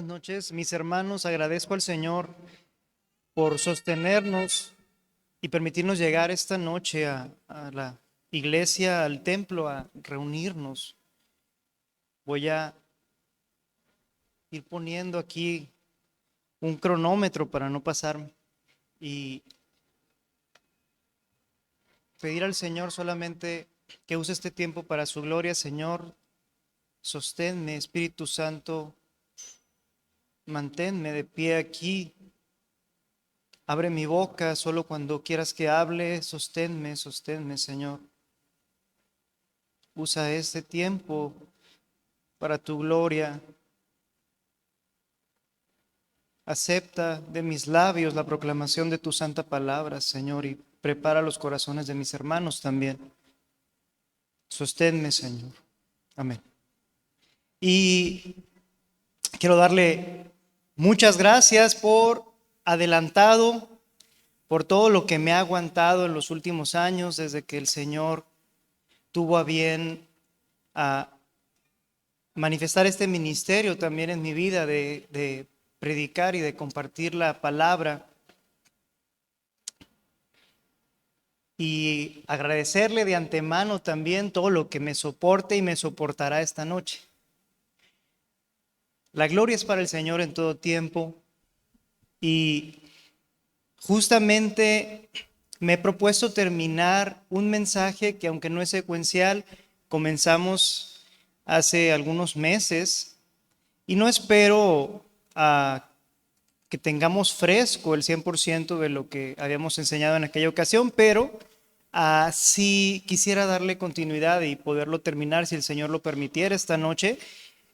noches, mis hermanos. Agradezco al Señor por sostenernos y permitirnos llegar esta noche a la iglesia, al templo, a reunirnos. Voy a ir poniendo aquí un cronómetro para no pasarme y pedir al Señor solamente que use este tiempo para su gloria. Señor, sosténme, Espíritu Santo, manténme de pie aquí. Abre mi boca solo cuando quieras que hable. Sosténme, Señor. Usa este tiempo para tu gloria. Acepta de mis labios la proclamación de tu santa palabra, Señor, y prepara los corazones de mis hermanos también. Sosténme, Señor. Amén. Y quiero darle muchas gracias por adelantado, por todo lo que me ha aguantado en los últimos años, desde que el Señor tuvo a bien a manifestar este ministerio también en mi vida de predicar y de compartir la palabra. Y agradecerle de antemano también todo lo que me soporte y me soportará esta noche. La gloria es para el Señor en todo tiempo y justamente me he propuesto terminar un mensaje que, aunque no es secuencial, comenzamos hace algunos meses y no espero que tengamos fresco el 100% de lo que habíamos enseñado en aquella ocasión, pero sí quisiera darle continuidad y poderlo terminar si el Señor lo permitiera esta noche.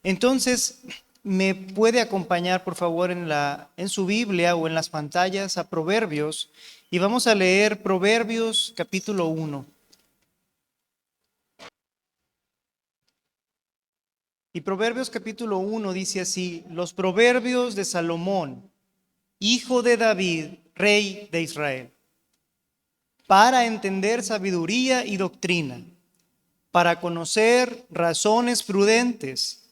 Entonces, ¿me puede acompañar, por favor, en su Biblia o en las pantallas a Proverbios? Y vamos a leer Proverbios capítulo 1. Y Proverbios capítulo 1 dice así: los proverbios de Salomón, hijo de David, rey de Israel, para entender sabiduría y doctrina, para conocer razones prudentes,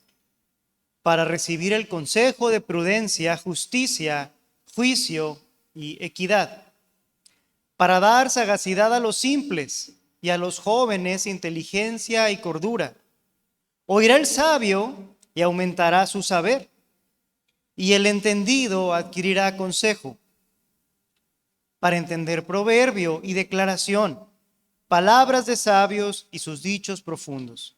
para recibir el consejo de prudencia, justicia, juicio y equidad, para dar sagacidad a los simples y a los jóvenes inteligencia y cordura. Oirá el sabio y aumentará su saber, y el entendido adquirirá consejo, para entender proverbio y declaración, palabras de sabios y sus dichos profundos.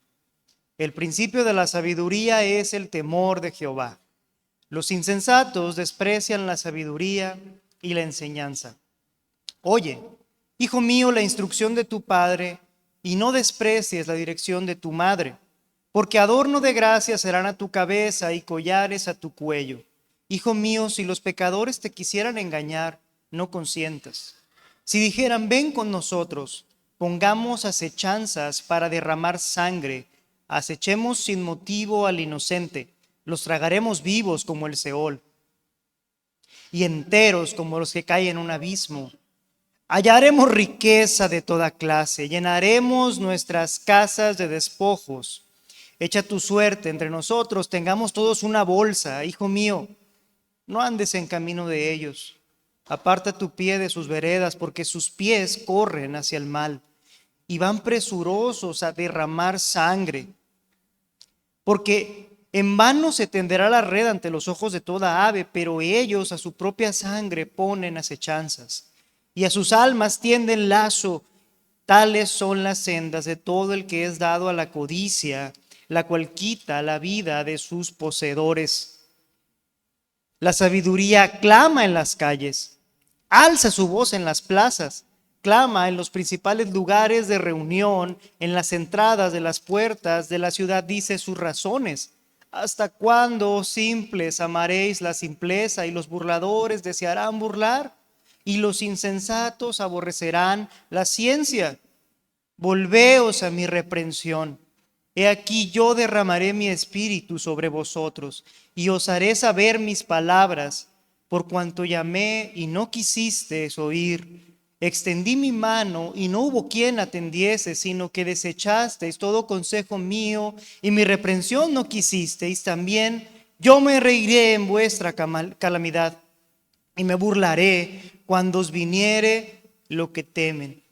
El principio de la sabiduría es el temor de Jehová. Los insensatos desprecian la sabiduría y la enseñanza. Oye, hijo mío, la instrucción de tu padre, y no desprecies la dirección de tu madre, porque adorno de gracia serán a tu cabeza y collares a tu cuello. Hijo mío, si los pecadores te quisieran engañar, no consientas. Si dijeran, ven con nosotros, pongamos acechanzas para derramar sangre, acechemos sin motivo al inocente, los tragaremos vivos como el Seol, y enteros como los que caen en un abismo. Hallaremos riqueza de toda clase, llenaremos nuestras casas de despojos. Echa tu suerte entre nosotros, tengamos todos una bolsa. Hijo mío, no andes en camino de ellos. Aparta tu pie de sus veredas, porque sus pies corren hacia el mal y van presurosos a derramar sangre. Porque en vano se tenderá la red ante los ojos de toda ave, pero ellos a su propia sangre ponen acechanzas, y a sus almas tienden lazo. Tales son las sendas de todo el que es dado a la codicia, la cual quita la vida de sus poseedores. La sabiduría clama en las calles, alza su voz en las plazas, clama en los principales lugares de reunión, en las entradas de las puertas de la ciudad, dice sus razones. ¿Hasta cuándo, oh simples, amaréis la simpleza, y los burladores desearán burlar? Y los insensatos aborrecerán la ciencia. Volveos a mi reprensión. He aquí yo derramaré mi espíritu sobre vosotros, y os haré saber mis palabras, por cuanto llamé y no quisisteis oír. Extendí mi mano y no hubo quien atendiese, sino que desechasteis todo consejo mío, y mi reprensión no quisisteis. También Yo me reiré en vuestra calamidad y me burlaré cuando os viniere lo que temen.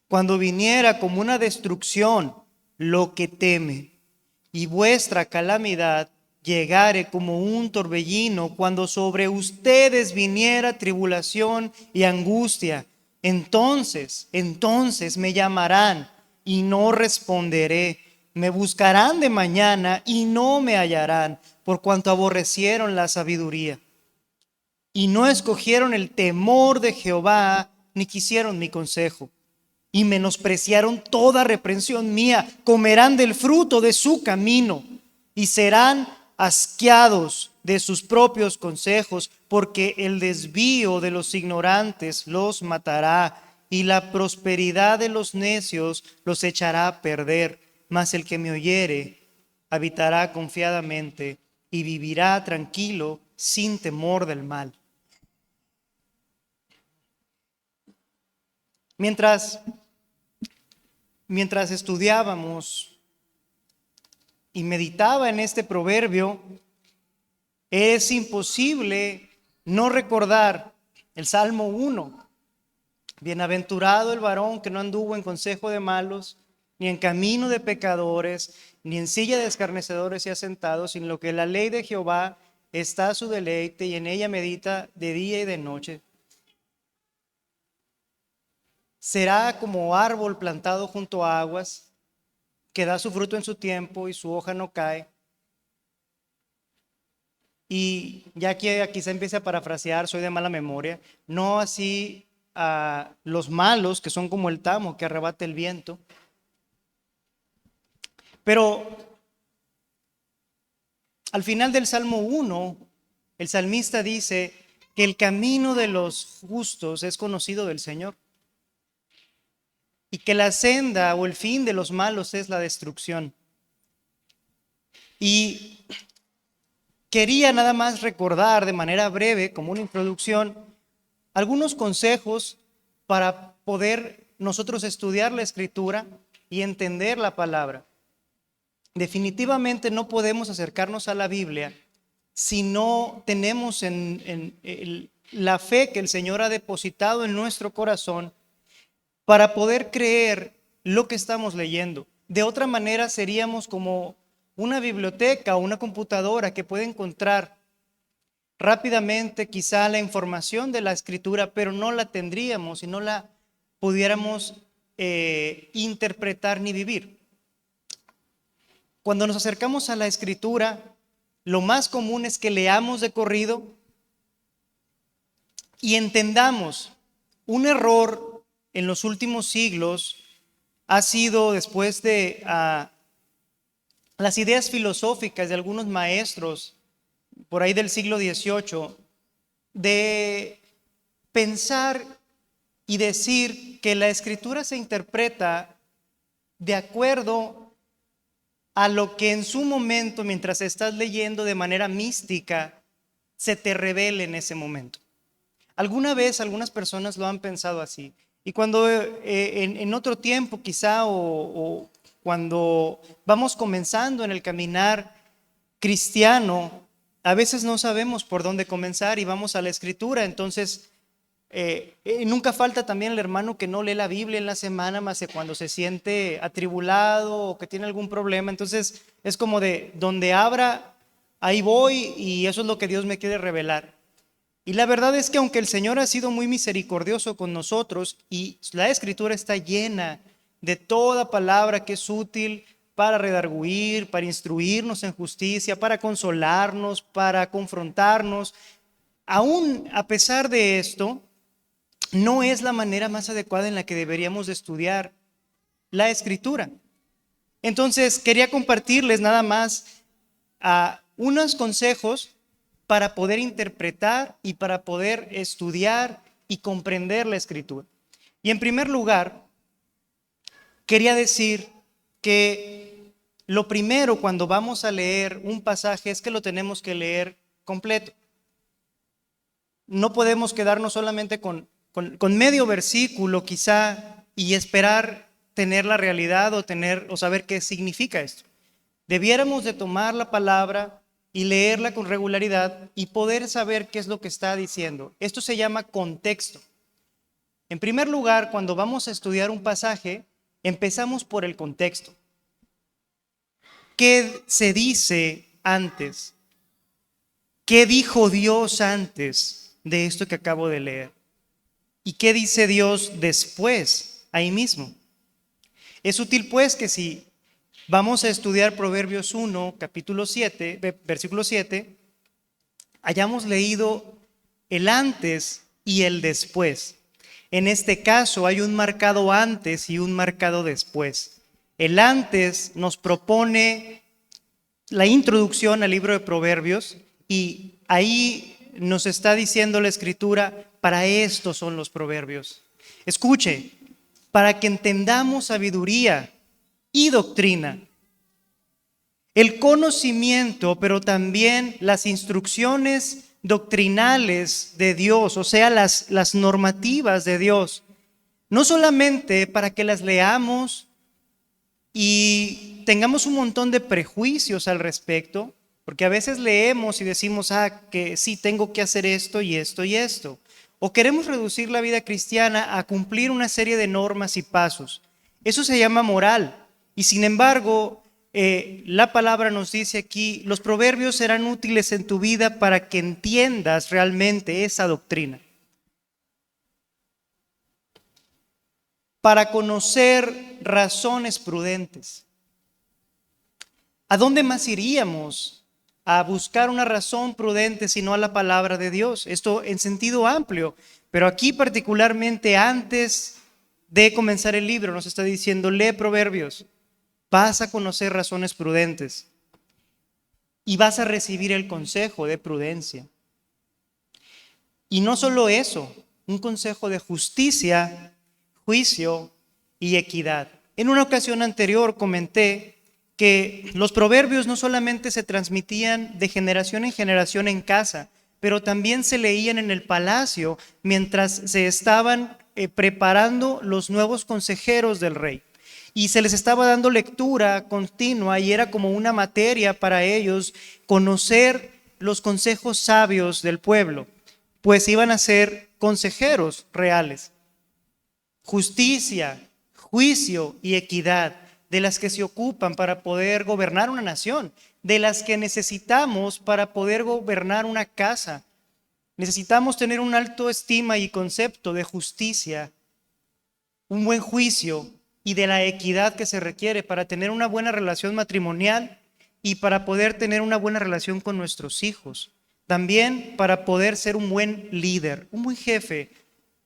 Cuando viniera como una destrucción lo que temen, y vuestra calamidad llegare como un torbellino, cuando sobre ustedes viniera tribulación y angustia, entonces me llamarán y no responderé. Me buscarán de mañana y no me hallarán, por cuanto aborrecieron la sabiduría y no escogieron el temor de Jehová, ni quisieron mi consejo, y menospreciaron toda reprensión mía. Comerán del fruto de su camino y serán asqueados de sus propios consejos, porque el desvío de los ignorantes los matará y la prosperidad de los necios los echará a perder. Mas el que me oyere habitará confiadamente y vivirá tranquilo sin temor del mal. Mientras estudiábamos y meditaba en este proverbio, es imposible no recordar el Salmo 1. Bienaventurado el varón que no anduvo en consejo de malos, ni en camino de pecadores, ni en silla de escarnecedores se ha sentado, sino que la ley de Jehová está su deleite y en ella medita de día y de noche. Será como árbol plantado junto a aguas, que da su fruto en su tiempo y su hoja no cae. Y ya que quizá empiece a parafrasear, soy de mala memoria, no así a los malos, que son como el tamo que arrebata el viento. Pero al final del Salmo 1, el salmista dice que el camino de los justos es conocido del Señor y que la senda o el fin de los malos es la destrucción. Y quería nada más recordar de manera breve, como una introducción, algunos consejos para poder nosotros estudiar la Escritura y entender la palabra. Definitivamente no podemos acercarnos a la Biblia si no tenemos la fe que el Señor ha depositado en nuestro corazón para poder creer lo que estamos leyendo. De otra manera seríamos como una biblioteca o una computadora que puede encontrar rápidamente quizá la información de la Escritura, pero no la tendríamos y no la pudiéramos interpretar ni vivir. Cuando nos acercamos a la Escritura, lo más común es que leamos de corrido y entendamos. Un error en los últimos siglos ha sido, después de las ideas filosóficas de algunos maestros por ahí del siglo XVIII, de pensar y decir que la Escritura se interpreta de acuerdo a lo que en su momento, mientras estás leyendo de manera mística, se te revele en ese momento. Alguna vez algunas personas lo han pensado así. Y cuando en otro tiempo quizá o cuando vamos comenzando en el caminar cristiano, a veces no sabemos por dónde comenzar y vamos a la Escritura. Entonces, nunca falta también el hermano que no lee la Biblia en la semana más que cuando se siente atribulado o que tiene algún problema. Entonces es como de donde abra, ahí voy y eso es lo que Dios me quiere revelar. Y la verdad es que aunque el Señor ha sido muy misericordioso con nosotros y la Escritura está llena de toda palabra que es útil para redarguir, para instruirnos en justicia, para consolarnos, para confrontarnos, aún a pesar de esto, no es la manera más adecuada en la que deberíamos de estudiar la Escritura. Entonces, quería compartirles nada más unos consejos para poder interpretar y para poder estudiar y comprender la Escritura. Y en primer lugar, quería decir que lo primero cuando vamos a leer un pasaje es que lo tenemos que leer completo. No podemos quedarnos solamente con medio versículo quizá y esperar tener la realidad o saber qué significa esto. Debiéramos de tomar la palabra y leerla con regularidad y poder saber qué es lo que está diciendo. Esto se llama contexto. En primer lugar, cuando vamos a estudiar un pasaje, empezamos por el contexto. ¿Qué se dice antes? ¿Qué dijo Dios antes de esto que acabo de leer? ¿Y qué dice Dios después, ahí mismo? Es útil pues que si vamos a estudiar Proverbios 1, capítulo 7, versículo 7, hayamos leído el antes y el después. En este caso hay un marcado antes y un marcado después. El antes nos propone la introducción al libro de Proverbios y ahí nos está diciendo la Escritura, para esto son los proverbios. Escuche, para que entendamos sabiduría y doctrina, el conocimiento, pero también las instrucciones doctrinales de Dios, o sea, las normativas de Dios, no solamente para que las leamos y tengamos un montón de prejuicios al respecto, porque a veces leemos y decimos, que sí, tengo que hacer esto y esto y esto. O queremos reducir la vida cristiana a cumplir una serie de normas y pasos. Eso se llama moral. Y sin embargo, la palabra nos dice aquí, los proverbios serán útiles en tu vida para que entiendas realmente esa doctrina. Para conocer razones prudentes. ¿A dónde más iríamos a buscar una razón prudente sino a la palabra de Dios? Esto en sentido amplio, pero aquí particularmente antes de comenzar el libro nos está diciendo, lee Proverbios, vas a conocer razones prudentes y vas a recibir el consejo de prudencia. Y no solo eso, un consejo de justicia, juicio y equidad. En una ocasión anterior comenté que los proverbios no solamente se transmitían de generación en generación en casa, pero también se leían en el palacio mientras se estaban preparando los nuevos consejeros del rey. Y se les estaba dando lectura continua y era como una materia para ellos conocer los consejos sabios del pueblo, pues iban a ser consejeros reales. Justicia, juicio y equidad, de las que se ocupan para poder gobernar una nación, de las que necesitamos para poder gobernar una casa. Necesitamos tener un alto estima y concepto de justicia, un buen juicio y de la equidad que se requiere para tener una buena relación matrimonial y para poder tener una buena relación con nuestros hijos. También para poder ser un buen líder, un buen jefe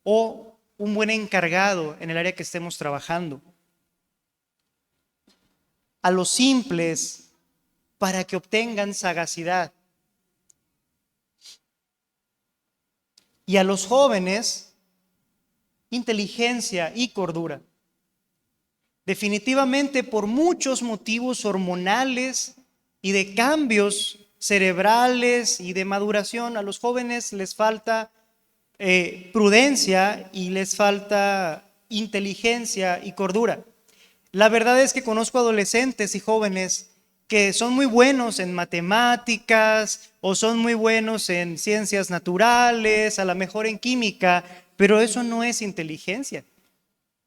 o un buen encargado en el área que estemos trabajando. A los simples para que obtengan sagacidad. Y a los jóvenes, inteligencia y cordura. Definitivamente por muchos motivos hormonales y de cambios cerebrales y de maduración, a los jóvenes les falta prudencia y les falta inteligencia y cordura. La verdad es que conozco adolescentes y jóvenes que son muy buenos en matemáticas o son muy buenos en ciencias naturales, a lo mejor en química, pero eso no es inteligencia.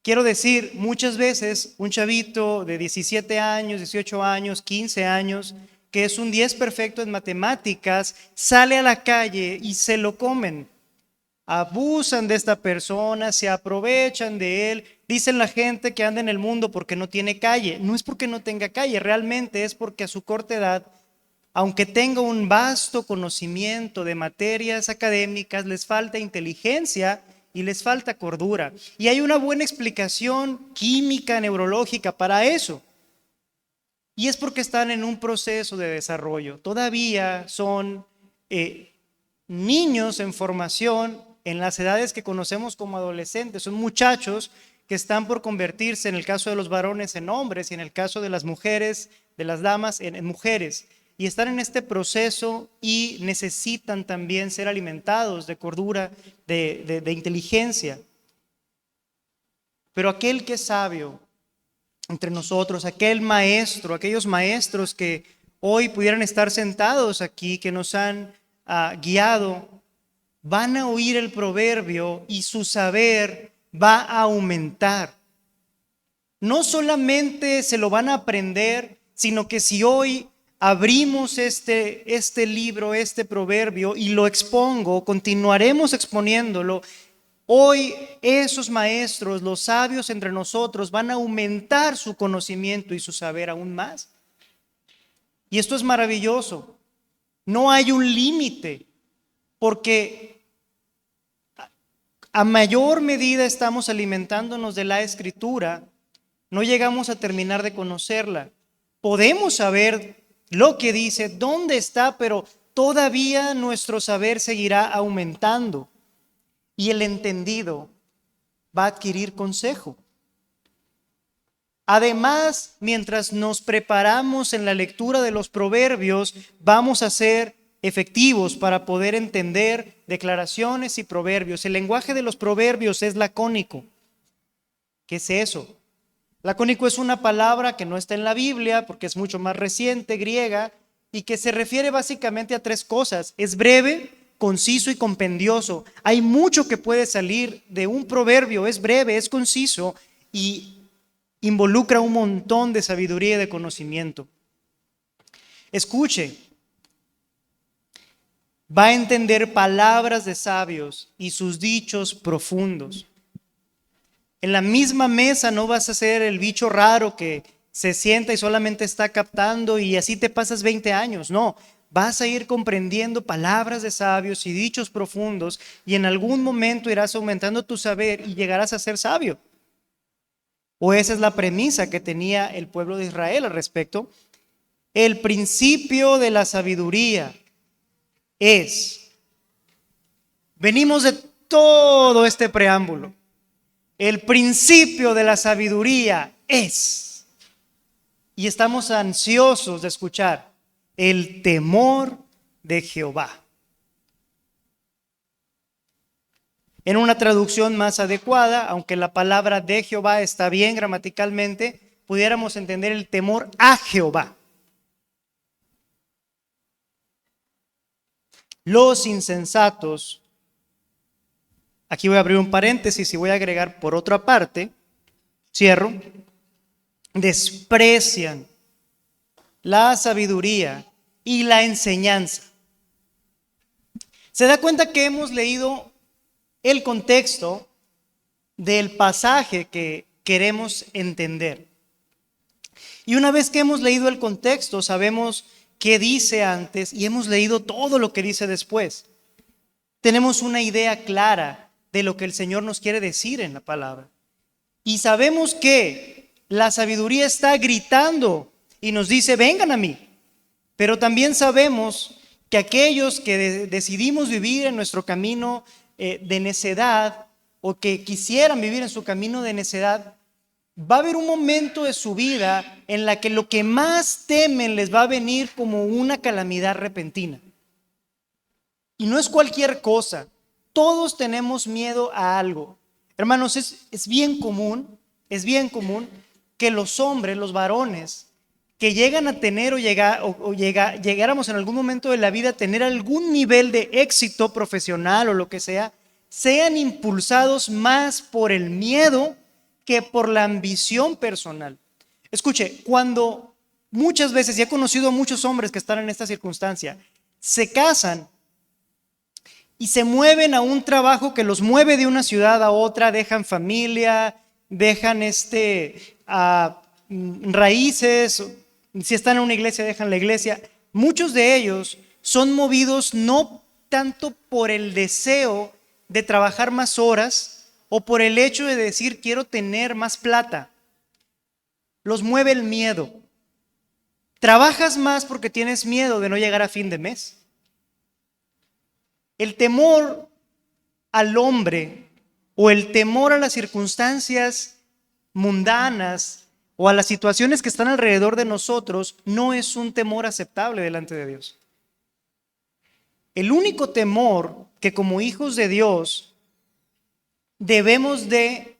Quiero decir, muchas veces un chavito de 17 años, 18 años, 15 años, que es un 10 perfecto en matemáticas, sale a la calle y se lo comen. Abusan de esta persona, se aprovechan de él. Dicen la gente que anda en el mundo porque no tiene calle. No es porque no tenga calle, realmente es porque a su corta edad, aunque tenga un vasto conocimiento de materias académicas, les falta inteligencia y les falta cordura. Y hay una buena explicación química, neurológica para eso. Y es porque están en un proceso de desarrollo. Todavía son niños en formación en las edades que conocemos como adolescentes. Son muchachos que están por convertirse, en el caso de los varones, en hombres y en el caso de las mujeres, de las damas, en mujeres. Y están en este proceso y necesitan también ser alimentados de cordura, de inteligencia. Pero aquel que es sabio entre nosotros, aquel maestro, aquellos maestros que hoy pudieran estar sentados aquí, que nos han guiado, van a oír el proverbio y su saber va a aumentar. No solamente se lo van a aprender, sino que si hoy abrimos este libro, este proverbio, y lo expongo, continuaremos exponiéndolo, hoy esos maestros, los sabios entre nosotros, van a aumentar su conocimiento y su saber aún más. Y esto es maravilloso. No hay un límite, porque a mayor medida estamos alimentándonos de la Escritura, no llegamos a terminar de conocerla. Podemos saber lo que dice, dónde está, pero todavía nuestro saber seguirá aumentando. Y el entendido va a adquirir consejo. Además, mientras nos preparamos en la lectura de los proverbios, vamos a ser efectivos para poder entender declaraciones y proverbios. El lenguaje de los proverbios es lacónico. ¿Qué es eso? Lacónico es una palabra que no está en la Biblia porque es mucho más reciente, griega, y que se refiere básicamente a tres cosas. Es breve, conciso y compendioso. Hay mucho que puede salir de un proverbio. Es breve, es conciso y involucra un montón de sabiduría y de conocimiento. Escuche, va a entender palabras de sabios y sus dichos profundos. En la misma mesa no vas a ser el bicho raro que se sienta y solamente está captando y así te pasas 20 años. No, vas a ir comprendiendo palabras de sabios y dichos profundos y en algún momento irás aumentando tu saber y llegarás a ser sabio. O esa es la premisa que tenía el pueblo de Israel al respecto. El principio de la sabiduría es, venimos de todo este preámbulo, el principio de la sabiduría es, y estamos ansiosos de escuchar, el temor de Jehová. En una traducción más adecuada, aunque la palabra de Jehová está bien gramaticalmente, pudiéramos entender el temor a Jehová. Los insensatos, aquí voy a abrir un paréntesis y voy a agregar por otra parte, cierro, desprecian la sabiduría y la enseñanza. ¿Se da cuenta que hemos leído el contexto del pasaje que queremos entender? Y una vez que hemos leído el contexto, sabemos qué dice antes y hemos leído todo lo que dice después. Tenemos una idea clara de lo que el Señor nos quiere decir en la palabra. Y sabemos que la sabiduría está gritando y nos dice, vengan a mí. Pero también sabemos que aquellos que decidimos vivir en nuestro camino de necedad o que quisieran vivir en su camino de necedad, va a haber un momento de su vida en la que lo que más temen les va a venir como una calamidad repentina. Y no es cualquier cosa. Todos tenemos miedo a algo. Hermanos, es bien común que los hombres, los varones, que llegan a tener llegáramos en algún momento de la vida a tener algún nivel de éxito profesional o lo que sea, sean impulsados más por el miedo que por la ambición personal. Escuche, cuando muchas veces, y he conocido a muchos hombres que están en esta circunstancia, se casan y se mueven a un trabajo que los mueve de una ciudad a otra, dejan familia, dejan raíces, si están en una iglesia dejan la iglesia. Muchos de ellos son movidos no tanto por el deseo de trabajar más horas o por el hecho de decir quiero tener más plata. Los mueve el miedo. Trabajas más porque tienes miedo de no llegar a fin de mes. El temor al hombre o el temor a las circunstancias mundanas o a las situaciones que están alrededor de nosotros no es un temor aceptable delante de Dios. El único temor que como hijos de Dios debemos de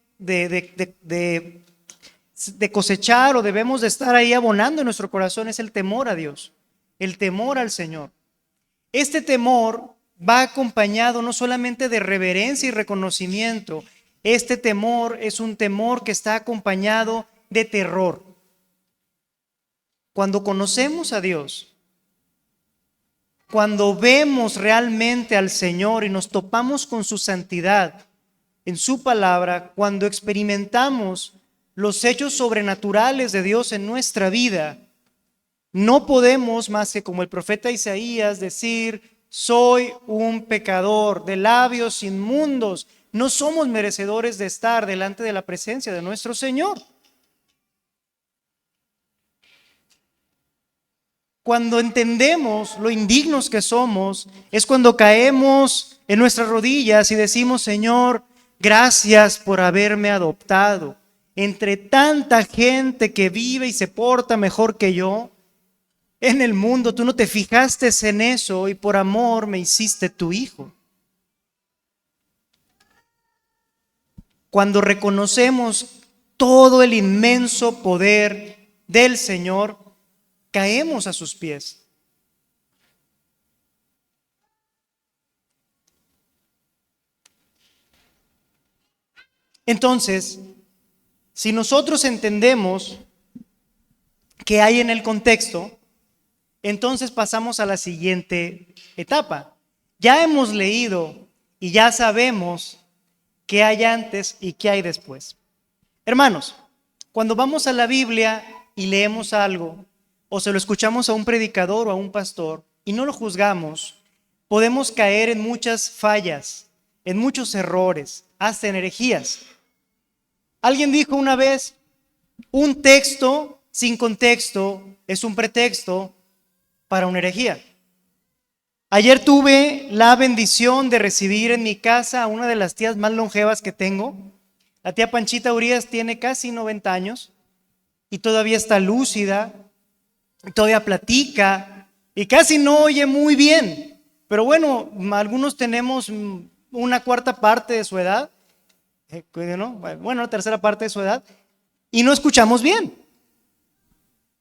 cosechar o debemos de estar ahí abonando en nuestro corazón es el temor a Dios. el temor al Señor. Este temor va acompañado no solamente de reverencia y reconocimiento, este temor es un temor que está acompañado de terror. Cuando conocemos a Dios, cuando vemos realmente al Señor y nos topamos con su santidad en su palabra, cuando experimentamos los hechos sobrenaturales de Dios en nuestra vida, no podemos más que como el profeta Isaías decir: soy un pecador de labios inmundos. No somos merecedores de estar delante de la presencia de nuestro Señor. Cuando entendemos lo indignos que somos, es cuando caemos en nuestras rodillas y decimos: Señor, gracias por haberme adoptado. Entre tanta gente que vive y se porta mejor que yo en el mundo, tú no te fijaste en eso y por amor me hiciste tu hijo. Cuando reconocemos todo el inmenso poder del Señor, caemos a sus pies. Entonces, si nosotros entendemos qué hay en el contexto, entonces pasamos a la siguiente etapa. Ya hemos leído y ya sabemos qué hay antes y qué hay después. Hermanos, cuando vamos a la Biblia y leemos algo, o se lo escuchamos a un predicador o a un pastor y no lo juzgamos, podemos caer en muchas fallas, en muchos errores, hasta en herejías. Alguien dijo una vez: un texto sin contexto es un pretexto para una herejía. Ayer tuve la bendición de recibir en mi casa a una de las tías más longevas que tengo. La tía Panchita Urias tiene casi 90 años y todavía está lúcida, todavía platica y casi no oye muy bien. Pero bueno, algunos tenemos una cuarta parte de su edad, ¿no? Bueno, una tercera parte de su edad, y no escuchamos bien.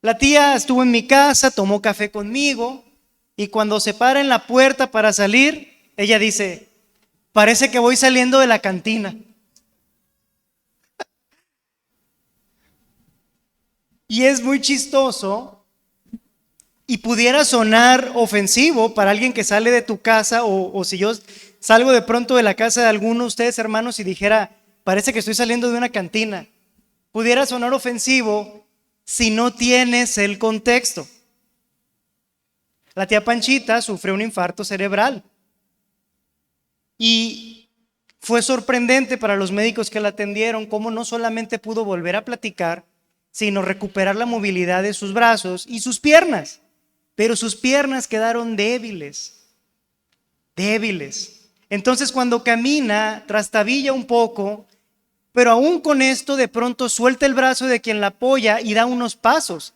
La tía estuvo en mi casa, tomó café conmigo, y cuando se para en la puerta para salir, ella dice: parece que voy saliendo de la cantina. Y es muy chistoso y pudiera sonar ofensivo para alguien que sale de tu casa, o si yo salgo de pronto de la casa de alguno de ustedes, hermanos, y dijera: parece que estoy saliendo de una cantina. Pudiera sonar ofensivo si no tienes el contexto. La tía Panchita sufrió un infarto cerebral y fue sorprendente para los médicos que la atendieron cómo no solamente pudo volver a platicar, sino recuperar la movilidad de sus brazos y sus piernas. Pero sus piernas quedaron débiles. Entonces, cuando camina, trastabilla un poco, pero aún con esto de pronto suelta el brazo de quien la apoya y da unos pasos.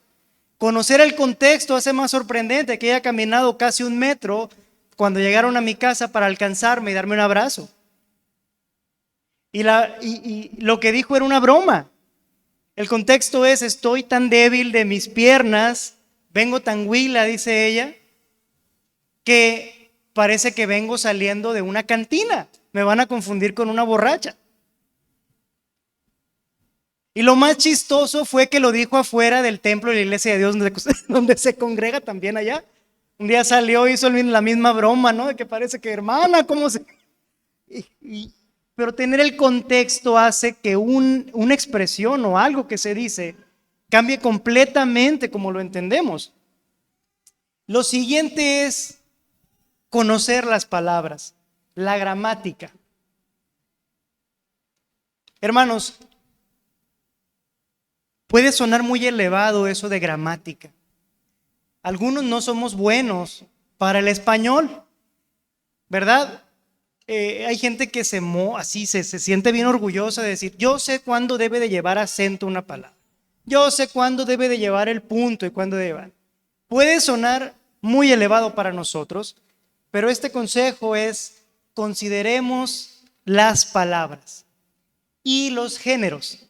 Conocer el contexto hace más sorprendente que haya caminado casi 1 metro cuando llegaron a mi casa para alcanzarme y darme un abrazo. Y lo que dijo era una broma. El contexto es: estoy tan débil de mis piernas, vengo tan huila, dice ella, que parece que vengo saliendo de una cantina. Me van a confundir con una borracha. Y lo más chistoso fue que lo dijo afuera del templo de la iglesia de Dios, donde se congrega también allá. Un día salió y hizo la misma broma, ¿no? De que parece que, hermana, ¿cómo se...? Pero tener el contexto hace que una expresión o algo que se dice cambie completamente como lo entendemos. Lo siguiente es conocer las palabras, la gramática. Hermanos, puede sonar muy elevado eso de gramática. Algunos no somos buenos para el español, ¿verdad? Hay gente que se siente bien orgullosa de decir: yo sé cuándo debe de llevar acento una palabra. Yo sé cuándo debe de llevar el punto y cuándo debe llevar. Puede sonar muy elevado para nosotros, pero este consejo es: consideremos las palabras y los géneros.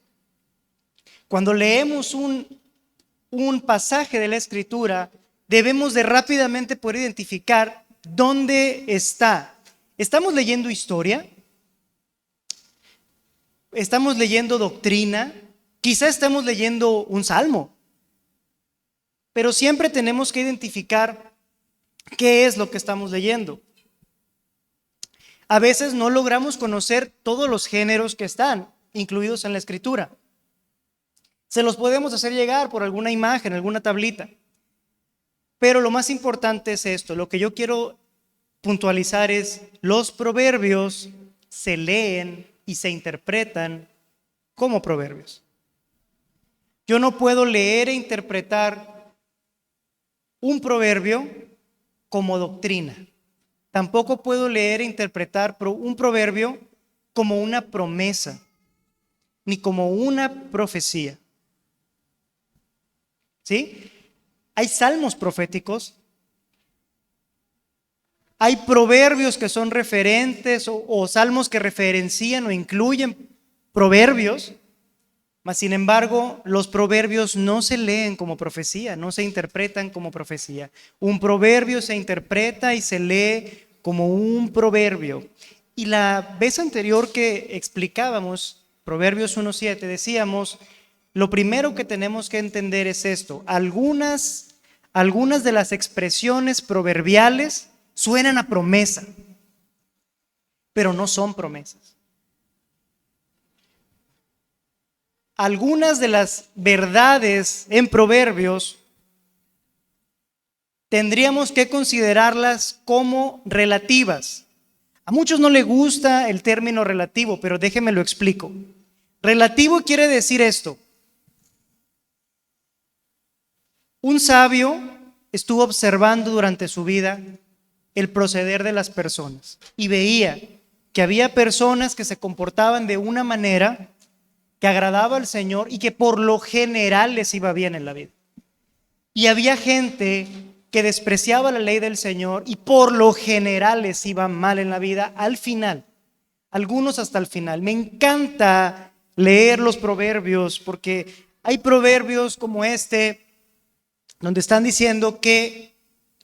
Cuando leemos un pasaje de la Escritura, debemos de rápidamente poder identificar dónde está. ¿Estamos leyendo historia? ¿Estamos leyendo doctrina? Quizá estamos leyendo un salmo. Pero siempre tenemos que identificar qué es lo que estamos leyendo. A veces no logramos conocer todos los géneros que están incluidos en la Escritura. Se los podemos hacer llegar por alguna imagen, alguna tablita. Pero lo más importante es esto. Lo que yo quiero puntualizar es: los proverbios se leen y se interpretan como proverbios. Yo no puedo leer e interpretar un proverbio como doctrina. Tampoco puedo leer e interpretar un proverbio como una promesa, ni como una profecía. ¿Sí? Hay salmos proféticos, hay proverbios que son referentes o salmos que referencian o incluyen proverbios, mas sin embargo los proverbios no se leen como profecía, no se interpretan como profecía. Un proverbio se interpreta y se lee como un proverbio. Y la vez anterior que explicábamos Proverbios 1:7 decíamos: lo primero que tenemos que entender es esto: algunas de las expresiones proverbiales suenan a promesa, pero no son promesas. Algunas de las verdades en Proverbios tendríamos que considerarlas como relativas. A muchos no les gusta el término relativo, pero déjenme lo explico. Relativo quiere decir esto: un sabio estuvo observando durante su vida el proceder de las personas y veía que había personas que se comportaban de una manera que agradaba al Señor y que por lo general les iba bien en la vida. Y había gente que despreciaba la ley del Señor y por lo general les iba mal en la vida al final, algunos hasta el final. Me encanta leer los proverbios porque hay proverbios como este donde están diciendo que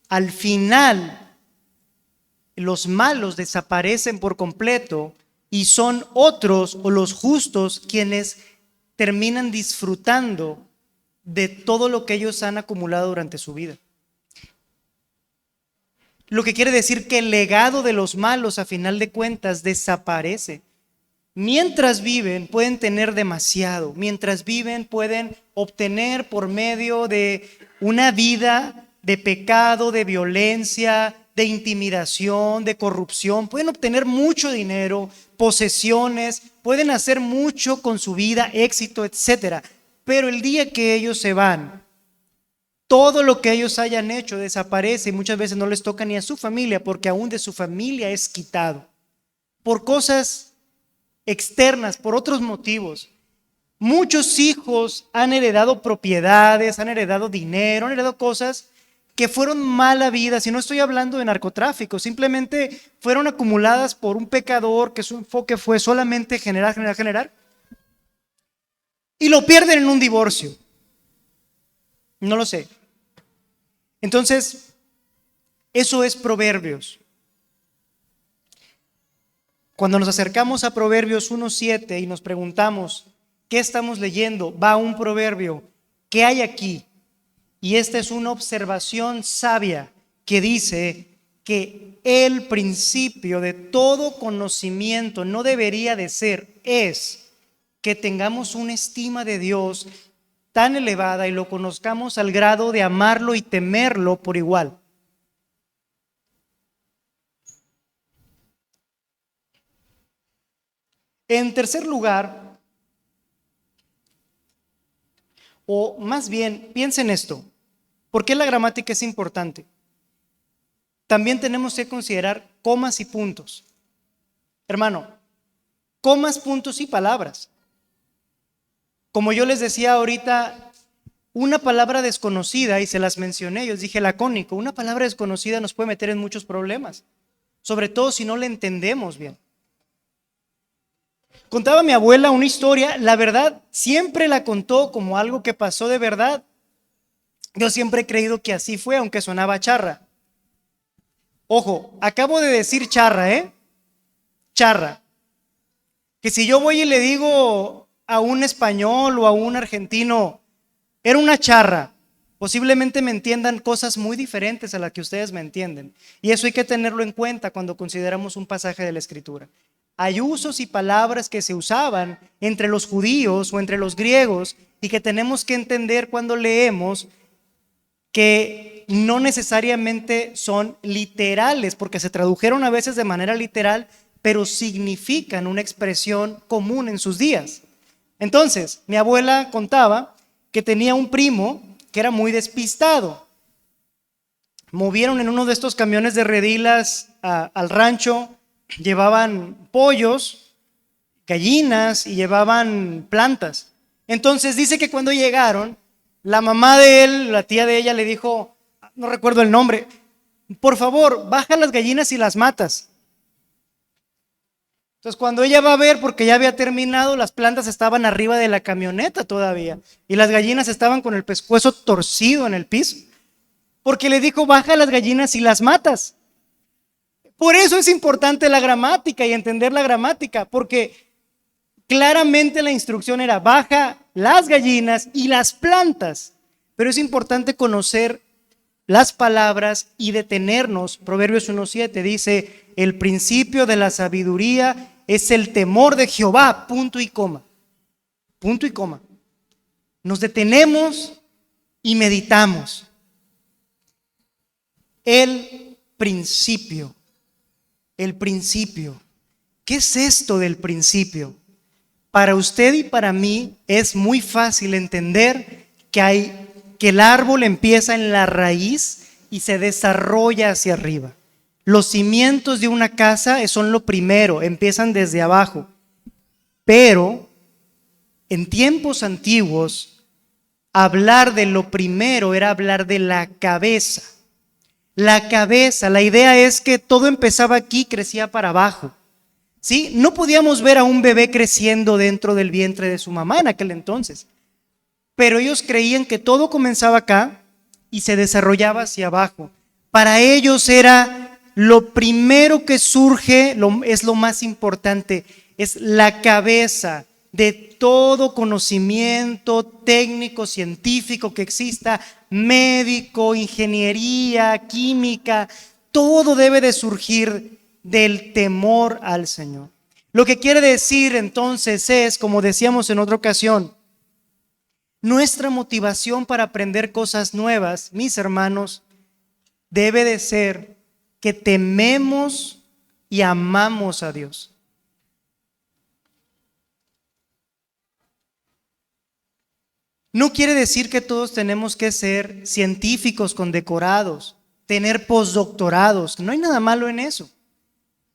al final los malos desaparecen por completo y son otros o los justos quienes terminan disfrutando de todo lo que ellos han acumulado durante su vida. Lo que quiere decir que el legado de los malos a final de cuentas desaparece. Mientras viven pueden tener demasiado, mientras viven pueden obtener por medio de una vida de pecado, de violencia, de intimidación, de corrupción, pueden obtener mucho dinero, posesiones, pueden hacer mucho con su vida, éxito, etcétera. Pero el día que ellos se van, todo lo que ellos hayan hecho desaparece y muchas veces no les toca ni a su familia, porque aún de su familia es quitado por cosas externas, por otros motivos. Muchos hijos han heredado propiedades, han heredado dinero, han heredado cosas que fueron mala vida. Si no estoy hablando de narcotráfico, simplemente fueron acumuladas por un pecador que su enfoque fue solamente generar, y lo pierden en un divorcio. No lo sé. Entonces, eso es Proverbios. Cuando nos acercamos a Proverbios 1:7 y nos preguntamos ¿qué estamos leyendo? Va un proverbio. ¿Qué hay aquí? Y esta es una observación sabia que dice que el principio de todo conocimiento no debería de ser, es que tengamos una estima de Dios tan elevada y lo conozcamos al grado de amarlo y temerlo por igual. En tercer lugar, o más bien, piensen esto. ¿Por qué la gramática es importante? También tenemos que considerar comas y puntos. Hermano, comas, puntos y palabras. Como yo les decía ahorita, una palabra desconocida, y se las mencioné, yo les dije lacónico, una palabra desconocida nos puede meter en muchos problemas, sobre todo si no la entendemos bien. Contaba mi abuela una historia, la verdad, siempre la contó como algo que pasó de verdad. Yo siempre he creído que así fue, aunque sonaba charra. Ojo, acabo de decir charra, charra. Que si yo voy y le digo a un español o a un argentino, era una charra, posiblemente me entiendan cosas muy diferentes a las que ustedes me entienden. Y eso hay que tenerlo en cuenta cuando consideramos un pasaje de la Escritura. Hay usos y palabras que se usaban entre los judíos o entre los griegos y que tenemos que entender cuando leemos, que no necesariamente son literales, porque se tradujeron a veces de manera literal, pero significan una expresión común en sus días. Entonces, mi abuela contaba que tenía un primo que era muy despistado. Movieron en uno de estos camiones de redilas al rancho, llevaban pollos, gallinas y llevaban plantas. Entonces dice que cuando llegaron, la mamá de él, la tía de ella, le dijo, no recuerdo el nombre, por favor, baja las gallinas y las matas. Entonces cuando ella va a ver, porque ya había terminado, las plantas estaban arriba de la camioneta todavía y las gallinas estaban con el pescuezo torcido en el piso, porque le dijo, baja las gallinas y las matas. Por eso es importante la gramática y entender la gramática, porque claramente la instrucción era baja las gallinas y las plantas, pero es importante conocer las palabras y detenernos. Proverbios 1:7 dice, el principio de la sabiduría es el temor de Jehová, punto y coma. Punto y coma. Nos detenemos y meditamos. El principio. El principio. ¿Qué es esto del principio? Para usted y para mí es muy fácil entender que el árbol empieza en la raíz y se desarrolla hacia arriba. Los cimientos de una casa son lo primero, empiezan desde abajo. Pero en tiempos antiguos, hablar de lo primero era hablar de la cabeza. La cabeza, la idea es que todo empezaba aquí, crecía para abajo. ¿Sí? No podíamos ver a un bebé creciendo dentro del vientre de su mamá en aquel entonces, pero ellos creían que todo comenzaba acá y se desarrollaba hacia abajo. Para ellos era lo primero que surge, es lo más importante, es la cabeza de todo conocimiento técnico, científico que exista, médico, ingeniería, química, todo debe de surgir del temor al Señor. Lo que quiere decir entonces es, como decíamos en otra ocasión, nuestra motivación para aprender cosas nuevas, mis hermanos, debe de ser que tememos y amamos a Dios. No quiere decir que todos tenemos que ser científicos condecorados, tener postdoctorados, no hay nada malo en eso.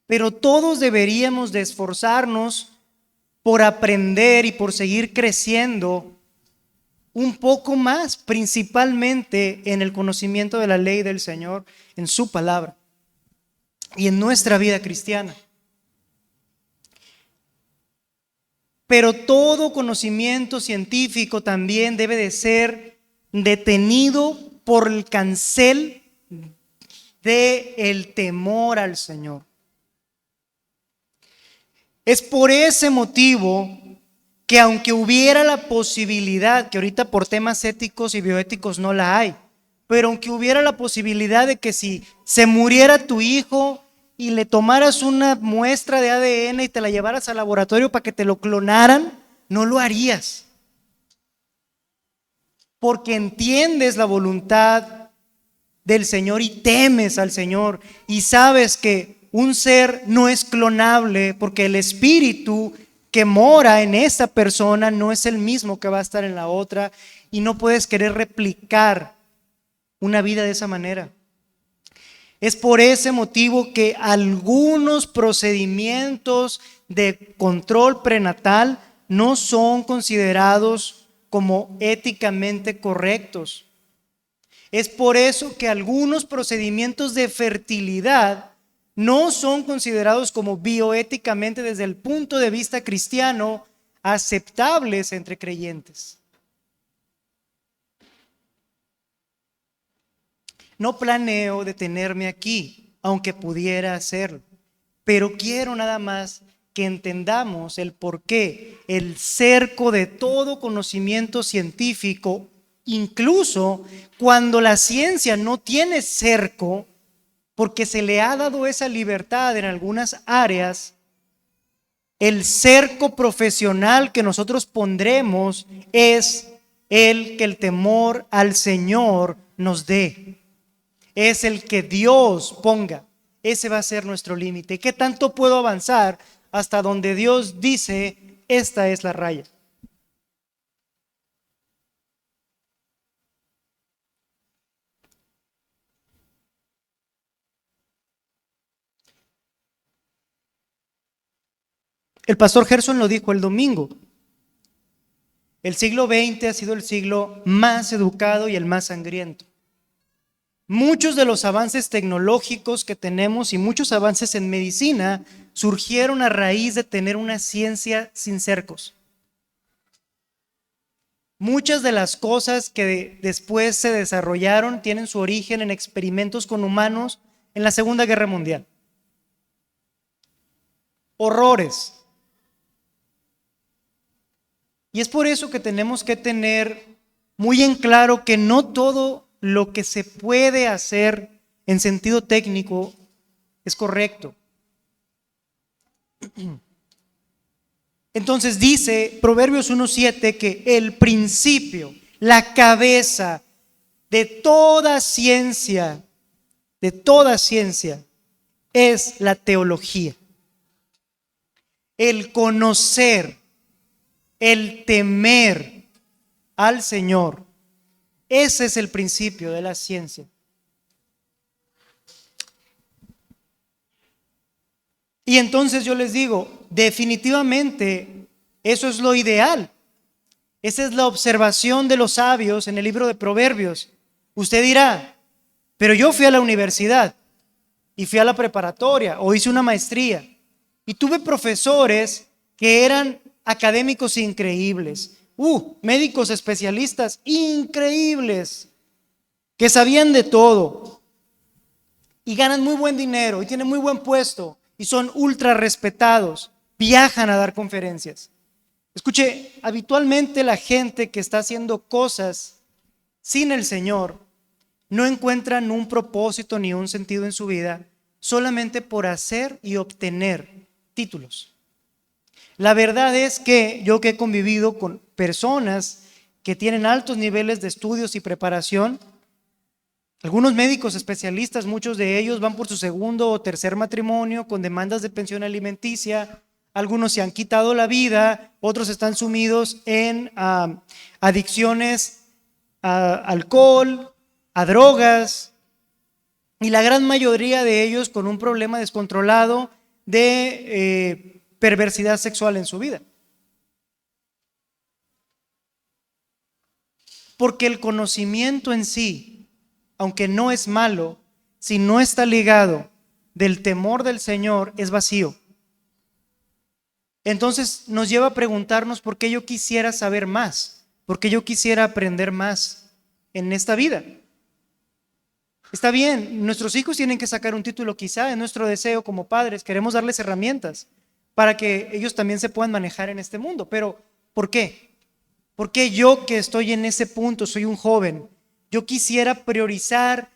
Pero todos deberíamos de esforzarnos por aprender y por seguir creciendo un poco más, principalmente en el conocimiento de la ley del Señor, en su palabra y en nuestra vida cristiana. Pero todo conocimiento científico también debe de ser detenido por el cancel del temor al Señor. Es por ese motivo que aunque hubiera la posibilidad, que ahorita por temas éticos y bioéticos no la hay, pero aunque hubiera la posibilidad de que si se muriera tu hijo y le tomaras una muestra de ADN y te la llevaras al laboratorio para que te lo clonaran, no lo harías. Porque entiendes la voluntad del Señor y temes al Señor y sabes que un ser no es clonable porque el espíritu que mora en esa persona no es el mismo que va a estar en la otra y no puedes querer replicar una vida de esa manera. Es por ese motivo que algunos procedimientos de control prenatal no son considerados como éticamente correctos. Es por eso que algunos procedimientos de fertilidad no son considerados como bioéticamente desde el punto de vista cristiano aceptables entre creyentes. No planeo detenerme aquí, aunque pudiera hacerlo, pero quiero nada más que entendamos el por qué el cerco de todo conocimiento científico, incluso cuando la ciencia no tiene cerco, porque se le ha dado esa libertad en algunas áreas, el cerco profesional que nosotros pondremos es el que el temor al Señor nos dé. Es el que Dios ponga. Ese va a ser nuestro límite. ¿Qué tanto puedo avanzar hasta donde Dios dice, esta es la raya? El pastor Gerson lo dijo el domingo. El siglo XX ha sido el siglo más educado y el más sangriento. Muchos de los avances tecnológicos que tenemos y muchos avances en medicina surgieron a raíz de tener una ciencia sin cercos. Muchas de las cosas que después se desarrollaron tienen su origen en experimentos con humanos en la Segunda Guerra Mundial. Horrores. Y es por eso que tenemos que tener muy en claro que no todo lo que se puede hacer en sentido técnico es correcto. Entonces dice Proverbios 1:7 que el principio, la cabeza de toda ciencia es la teología. El conocer, el temer al Señor. Ese es el principio de la ciencia. Y entonces yo les digo, definitivamente eso es lo ideal. Esa es la observación de los sabios en el libro de Proverbios. Usted dirá, pero yo fui a la universidad y fui a la preparatoria o hice una maestría y tuve profesores que eran académicos increíbles, médicos especialistas increíbles, que sabían de todo y ganan muy buen dinero y tienen muy buen puesto y son ultra respetados, viajan a dar conferencias. Escuche, habitualmente la gente que está haciendo cosas sin el Señor no encuentran un propósito ni un sentido en su vida solamente por hacer y obtener títulos. La verdad es que yo que he convivido con personas que tienen altos niveles de estudios y preparación, algunos médicos especialistas, muchos de ellos van por su segundo o tercer matrimonio con demandas de pensión alimenticia, algunos se han quitado la vida, otros están sumidos en adicciones a alcohol, a drogas, y la gran mayoría de ellos con un problema descontrolado de perversidad sexual en su vida. Porque el conocimiento en sí, aunque no es malo, si no está ligado del temor del Señor, es vacío. Entonces nos lleva a preguntarnos por qué yo quisiera saber más, por qué yo quisiera aprender más en esta vida. Está bien, nuestros hijos tienen que sacar un título, quizá es nuestro deseo como padres, queremos darles herramientas para que ellos también se puedan manejar en este mundo, pero ¿por qué? ¿Por qué yo que estoy en ese punto, soy un joven, yo quisiera priorizar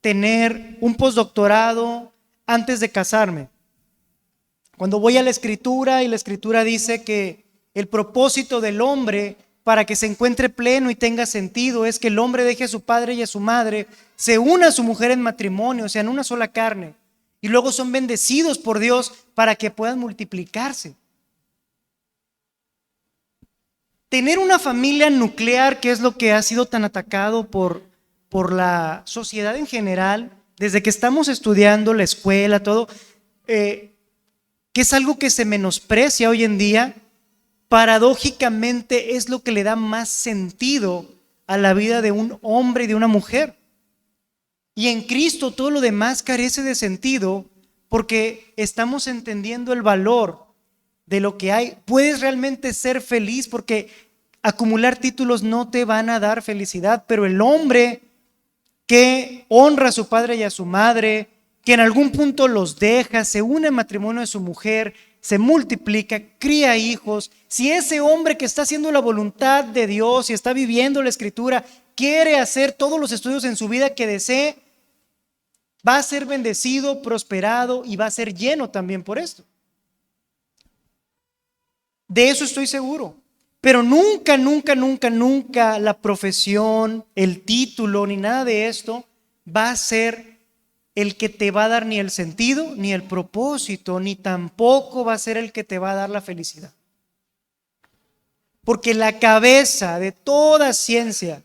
tener un postdoctorado antes de casarme? Cuando voy a la Escritura y la Escritura dice que el propósito del hombre para que se encuentre pleno y tenga sentido es que el hombre deje a su padre y a su madre, se una a su mujer en matrimonio, sean una sola carne, y luego son bendecidos por Dios para que puedan multiplicarse. Tener una familia nuclear, que es lo que ha sido tan atacado por la sociedad en general, desde que estamos estudiando la escuela, todo, que es algo que se menosprecia hoy en día, paradójicamente es lo que le da más sentido a la vida de un hombre y de una mujer. Y en Cristo todo lo demás carece de sentido porque estamos entendiendo el valor de lo que hay. Puedes realmente ser feliz porque acumular títulos no te van a dar felicidad, pero el hombre que honra a su padre y a su madre, que en algún punto los deja, se une en matrimonio de su mujer, se multiplica, cría hijos. Si ese hombre que está haciendo la voluntad de Dios y está viviendo la Escritura quiere hacer todos los estudios en su vida que desee, va a ser bendecido, prosperado y va a ser lleno también por esto. De eso estoy seguro. Pero nunca, nunca, nunca, nunca la profesión, el título, ni nada de esto va a ser el que te va a dar ni el sentido, ni el propósito, ni tampoco va a ser el que te va a dar la felicidad. Porque la cabeza de toda ciencia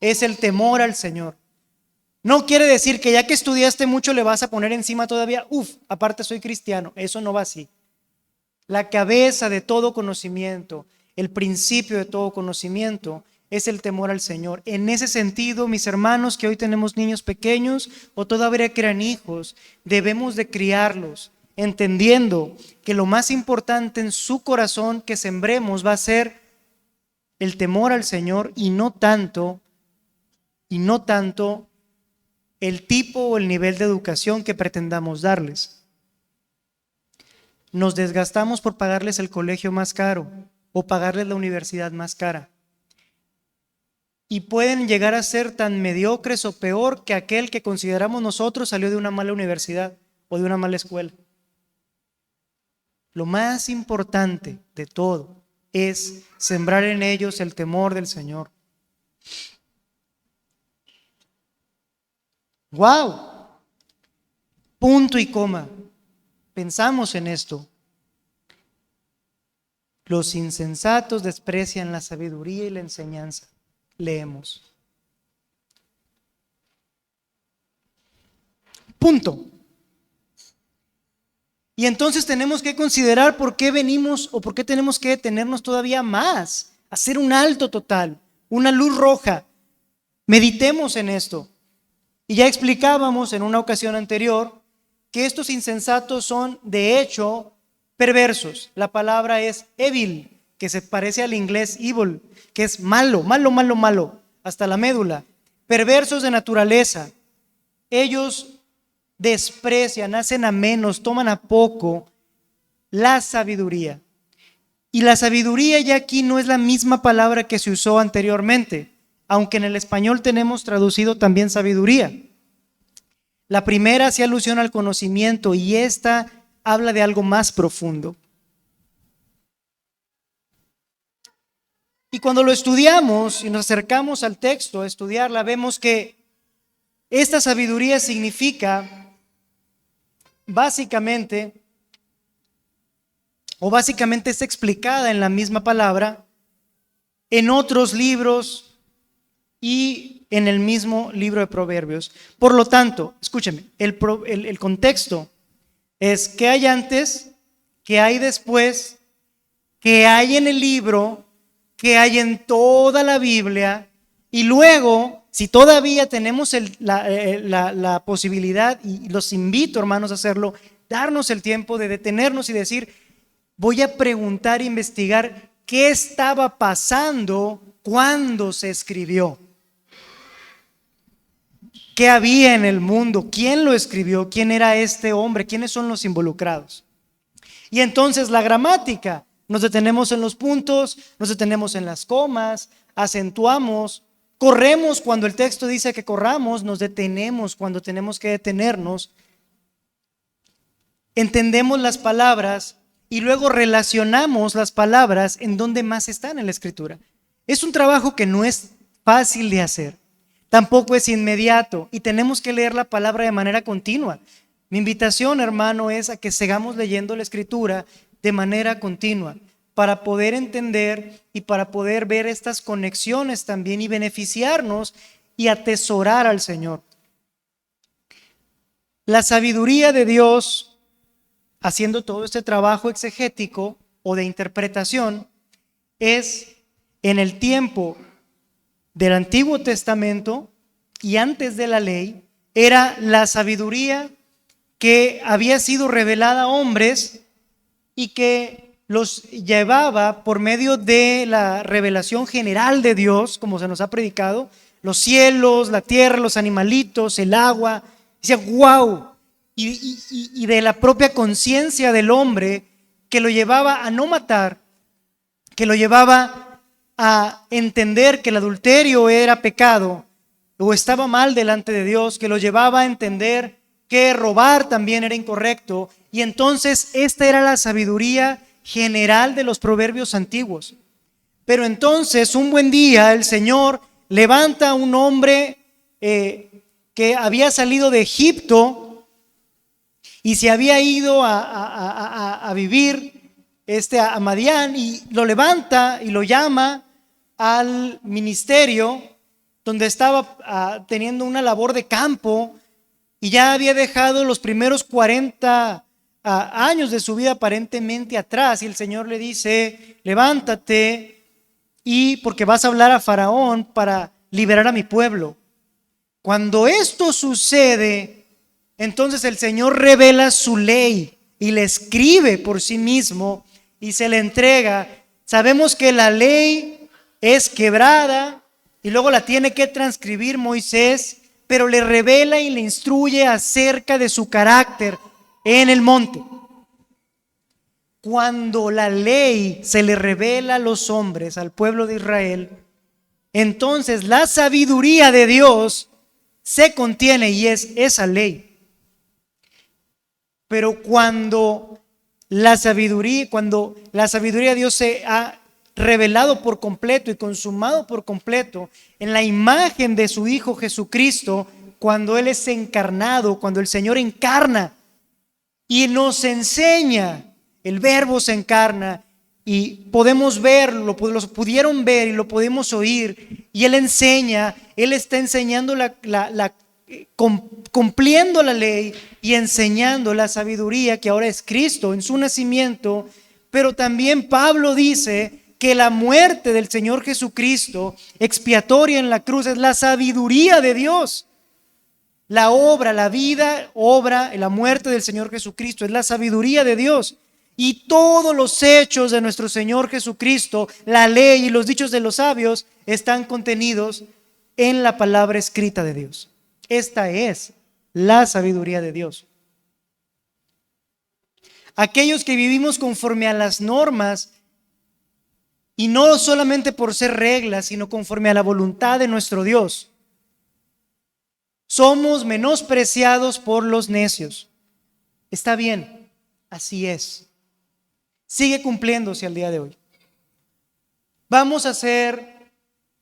es el temor al Señor. No quiere decir que ya que estudiaste mucho le vas a poner encima todavía, aparte soy cristiano. Eso no va así. La cabeza de todo conocimiento, el principio de todo conocimiento es el temor al Señor. En ese sentido, mis hermanos, que hoy tenemos niños pequeños o todavía que eran hijos, debemos de criarlos, entendiendo que lo más importante en su corazón que sembremos va a ser el temor al Señor y no tanto el tipo o el nivel de educación que pretendamos darles. Nos desgastamos por pagarles el colegio más caro o pagarles la universidad más cara. Y pueden llegar a ser tan mediocres o peor que aquel que consideramos nosotros salió de una mala universidad o de una mala escuela. Lo más importante de todo es sembrar en ellos el temor del Señor. ¡Wow! Punto y coma. Pensamos en esto. Los insensatos desprecian la sabiduría y la enseñanza. Leemos. Punto. Y entonces tenemos que considerar por qué venimos o por qué tenemos que detenernos todavía más, hacer un alto total, una luz roja. Meditemos en esto. Y ya explicábamos en una ocasión anterior que estos insensatos son de hecho perversos. La palabra es evil, que se parece al inglés evil, que es malo, malo, malo, malo, hasta la médula. Perversos de naturaleza. Ellos desprecian, hacen a menos, toman a poco la sabiduría. Y la sabiduría ya aquí no es la misma palabra que se usó anteriormente, aunque en el español tenemos traducido también sabiduría. La primera hace alusión al conocimiento y esta habla de algo más profundo. Y cuando lo estudiamos y nos acercamos al texto a estudiarla, vemos que esta sabiduría significa básicamente es explicada en la misma palabra en otros libros y en el mismo libro de Proverbios. Por lo tanto, escúcheme, el contexto es qué hay antes, qué hay después, qué hay en el libro, qué hay en toda la Biblia, y luego, si todavía tenemos la posibilidad, y los invito, hermanos, a hacerlo, darnos el tiempo de detenernos y decir, voy a preguntar e investigar qué estaba pasando cuando se escribió. ¿Qué había en el mundo? ¿Quién lo escribió? ¿Quién era este hombre? ¿Quiénes son los involucrados? Y entonces la gramática, nos detenemos en los puntos, nos detenemos en las comas, acentuamos, corremos cuando el texto dice que corramos, nos detenemos cuando tenemos que detenernos, entendemos las palabras y luego relacionamos las palabras en donde más están en la Escritura. Es un trabajo que no es fácil de hacer. Tampoco es inmediato y tenemos que leer la palabra de manera continua. Mi invitación, hermano, es a que sigamos leyendo la Escritura de manera continua para poder entender y para poder ver estas conexiones también y beneficiarnos y atesorar al Señor. La sabiduría de Dios, haciendo todo este trabajo exegético o de interpretación, es en el tiempo del Antiguo Testamento y antes de la ley, era la sabiduría que había sido revelada a hombres y que los llevaba por medio de la revelación general de Dios, como se nos ha predicado, los cielos, la tierra, los animalitos, el agua. Decía, wow. Y de la propia conciencia del hombre que lo llevaba a no matar, que lo llevaba a entender que el adulterio era pecado o estaba mal delante de Dios, que lo llevaba a entender que robar también era incorrecto. Y entonces esta era la sabiduría general de los proverbios antiguos. Pero entonces un buen día el Señor levanta a un hombre que había salido de Egipto y se había ido a vivir a Madián, y lo levanta y lo llama al ministerio donde estaba teniendo una labor de campo, y ya había dejado los primeros 40 años de su vida aparentemente atrás, y el Señor le dice, levántate, y porque vas a hablar a Faraón para liberar a mi pueblo. Cuando esto sucede, entonces el Señor revela su ley y le escribe por sí mismo y se le entrega. Sabemos que la ley es quebrada y luego la tiene que transcribir Moisés, pero le revela y le instruye acerca de su carácter en el monte. Cuando la ley se le revela a los hombres, al pueblo de Israel, entonces la sabiduría de Dios se contiene y es esa ley. Pero cuando la sabiduría de Dios se ha revelado por completo y consumado por completo en la imagen de su Hijo Jesucristo, cuando Él es encarnado, cuando el Señor encarna y nos enseña, el Verbo se encarna y podemos verlo, lo pudieron ver y lo podemos oír, y Él enseña, Él está enseñando cumpliendo la ley y enseñando la sabiduría que ahora es Cristo en su nacimiento. Pero también Pablo dice que la muerte del Señor Jesucristo expiatoria en la cruz es la sabiduría de Dios. La obra, la vida, obra, la muerte del Señor Jesucristo es la sabiduría de Dios. Y todos los hechos de nuestro Señor Jesucristo, la ley y los dichos de los sabios están contenidos en la palabra escrita de Dios. Esta es la sabiduría de Dios. Aquellos que vivimos conforme a las normas, y no solamente por ser reglas, sino conforme a la voluntad de nuestro Dios, somos menospreciados por los necios. Está bien, así es. Sigue cumpliéndose al día de hoy. Vamos a ser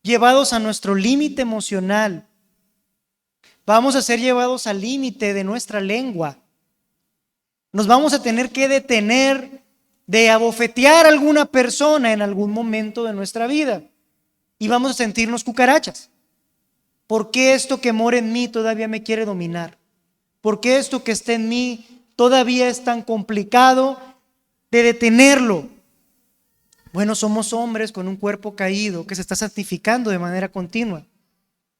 llevados a nuestro límite emocional. Vamos a ser llevados al límite de nuestra lengua. Nos vamos a tener que detener de abofetear a alguna persona en algún momento de nuestra vida. Y vamos a sentirnos cucarachas. ¿Por qué esto que mora en mí todavía me quiere dominar? ¿Por qué esto que está en mí todavía es tan complicado de detenerlo? Bueno, somos hombres con un cuerpo caído que se está santificando de manera continua.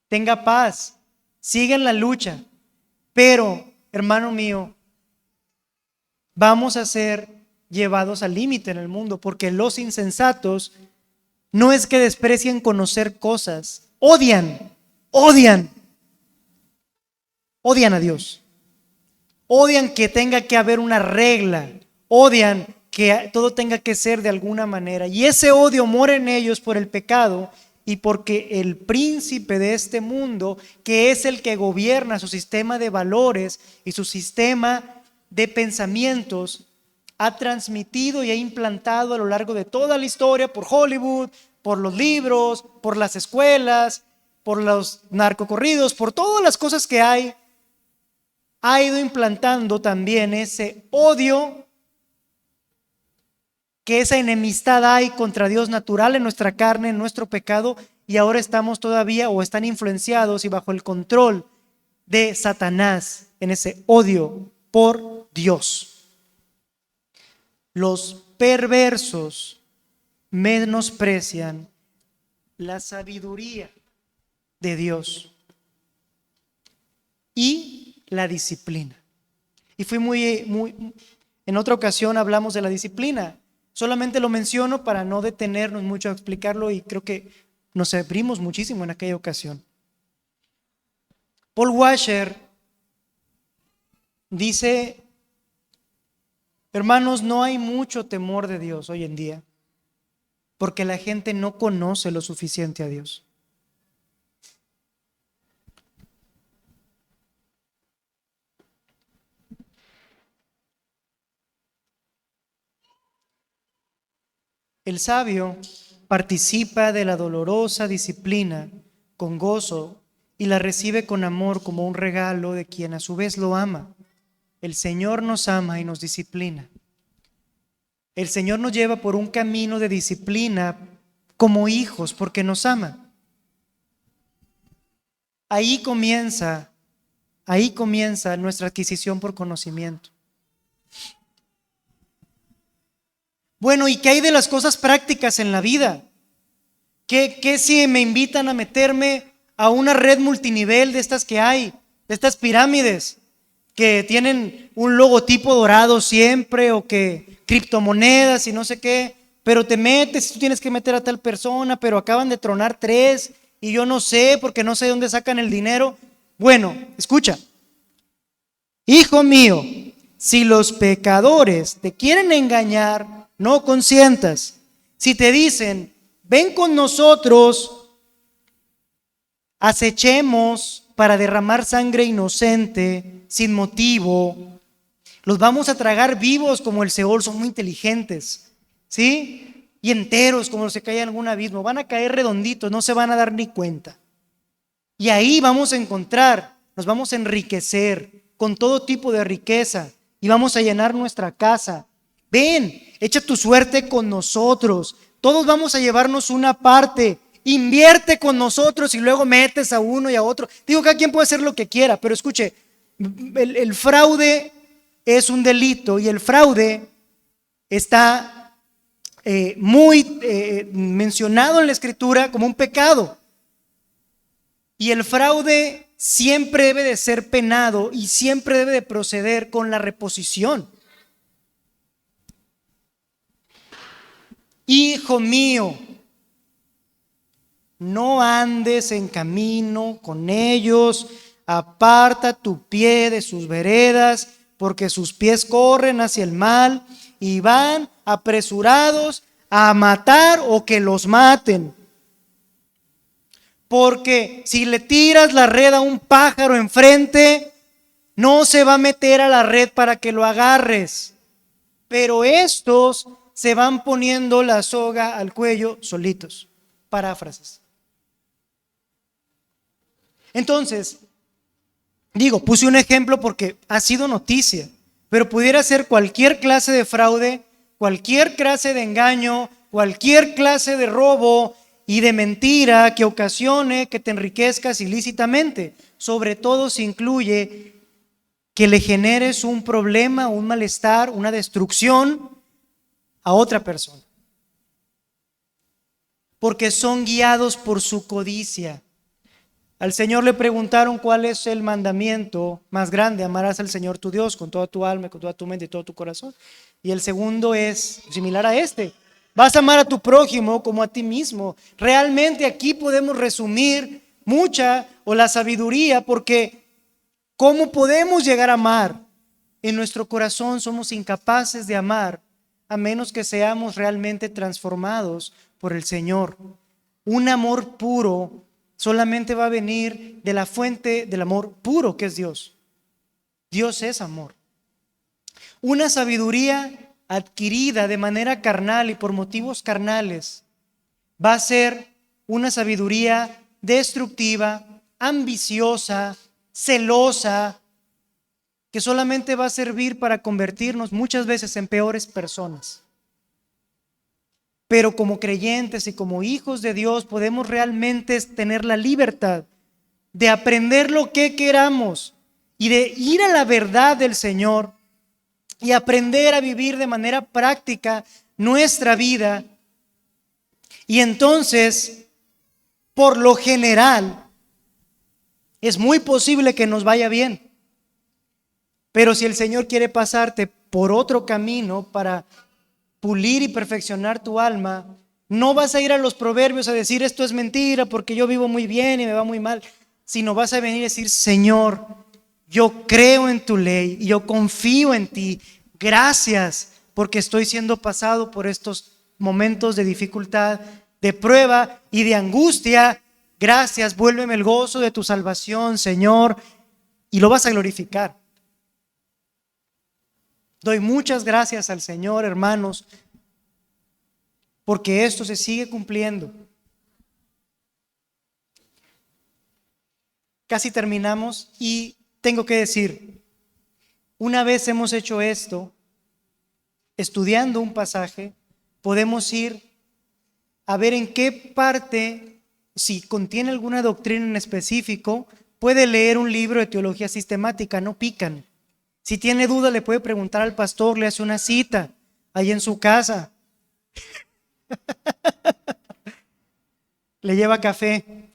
Tenga paz, siga en la lucha, pero, hermano mío, vamos a ser llevados al límite en el mundo, porque los insensatos no es que desprecien conocer cosas, odian a Dios, odian que tenga que haber una regla, odian que todo tenga que ser de alguna manera, y ese odio mora en ellos por el pecado y porque el príncipe de este mundo, que es el que gobierna su sistema de valores y su sistema de pensamientos, ha transmitido y ha implantado a lo largo de toda la historia, por Hollywood, por los libros, por las escuelas, por los narcocorridos, por todas las cosas que hay, ha ido implantando también ese odio, que esa enemistad hay contra Dios natural en nuestra carne, en nuestro pecado, y ahora estamos todavía o están influenciados y bajo el control de Satanás en ese odio por Dios. Los perversos menosprecian la sabiduría de Dios y la disciplina. Y fui en otra ocasión hablamos de la disciplina. Solamente lo menciono para no detenernos mucho a explicarlo y creo que nos abrimos muchísimo en aquella ocasión. Paul Washer dice: hermanos, no hay mucho temor de Dios hoy en día, porque la gente no conoce lo suficiente a Dios. El sabio participa de la dolorosa disciplina con gozo y la recibe con amor como un regalo de quien a su vez lo ama. El Señor nos ama y nos disciplina. El Señor nos lleva por un camino de disciplina como hijos porque nos ama. Ahí comienza nuestra adquisición por conocimiento. Bueno, ¿y qué hay de las cosas prácticas en la vida? ¿Qué si me invitan a meterme a una red multinivel de estas que hay, de estas pirámides que tienen un logotipo dorado siempre, o que criptomonedas y no sé qué, pero te metes y tú tienes que meter a tal persona, pero acaban de tronar 3 y yo no sé porque no sé de dónde sacan el dinero? Bueno, escucha, hijo mío, si los pecadores te quieren engañar, no consientas. Si te dicen, ven con nosotros, acechemos para derramar sangre inocente, sin motivo, los vamos a tragar vivos como el Seol. Son muy inteligentes, ¿sí? Y enteros como se cae en algún abismo. Van a caer redonditos, no se van a dar ni cuenta. Y ahí vamos a encontrar, nos vamos a enriquecer con todo tipo de riqueza y vamos a llenar nuestra casa. Ven, echa tu suerte con nosotros. Todos vamos a llevarnos una parte. Invierte con nosotros y luego metes a uno y a otro. Digo, cada quien puede hacer lo que quiera, pero escuche, el fraude es un delito y el fraude está muy mencionado en la Escritura como un pecado. Y el fraude siempre debe de ser penado y siempre debe de proceder con la reposición. Hijo mío, no andes en camino con ellos, aparta tu pie de sus veredas, porque sus pies corren hacia el mal y van apresurados a matar o que los maten. Porque si le tiras la red a un pájaro enfrente, no se va a meter a la red para que lo agarres, pero estos se van poniendo la soga al cuello solitos. Paráfrasis. Entonces, puse un ejemplo porque ha sido noticia, pero pudiera ser cualquier clase de fraude, cualquier clase de engaño, cualquier clase de robo y de mentira que ocasione que te enriquezcas ilícitamente. Sobre todo si incluye que le generes un problema, un malestar, una destrucción a otra persona. Porque son guiados por su codicia. Al Señor le preguntaron cuál es el mandamiento más grande: amarás al Señor tu Dios con toda tu alma, con toda tu mente y todo tu corazón. Y el segundo es similar a este: vas a amar a tu prójimo como a ti mismo. Realmente aquí podemos resumir la sabiduría, porque ¿cómo podemos llegar a amar? En nuestro corazón somos incapaces de amar a menos que seamos realmente transformados por el Señor. Un amor puro solamente va a venir de la fuente del amor puro, que es Dios. Dios es amor. Una sabiduría adquirida de manera carnal y por motivos carnales va a ser una sabiduría destructiva, ambiciosa, celosa, que solamente va a servir para convertirnos muchas veces en peores personas. Pero como creyentes y como hijos de Dios podemos realmente tener la libertad de aprender lo que queramos y de ir a la verdad del Señor y aprender a vivir de manera práctica nuestra vida. Y entonces, por lo general, es muy posible que nos vaya bien. Pero si el Señor quiere pasarte por otro camino para pulir y perfeccionar tu alma, no vas a ir a los proverbios a decir esto es mentira porque yo vivo muy bien y me va muy mal, sino vas a venir a decir, Señor, yo creo en tu ley y yo confío en ti. Gracias porque estoy siendo pasado por estos momentos de dificultad, de prueba y de angustia. Gracias, vuélveme el gozo de tu salvación, Señor, y lo vas a glorificar. Doy muchas gracias al Señor, hermanos, porque esto se sigue cumpliendo. Casi terminamos y tengo que decir, una vez hemos hecho esto, estudiando un pasaje, podemos ir a ver en qué parte, si contiene alguna doctrina en específico, puede leer un libro de teología sistemática, no pican. Si tiene duda le puede preguntar al pastor, le hace una cita ahí en su casa. Le lleva café.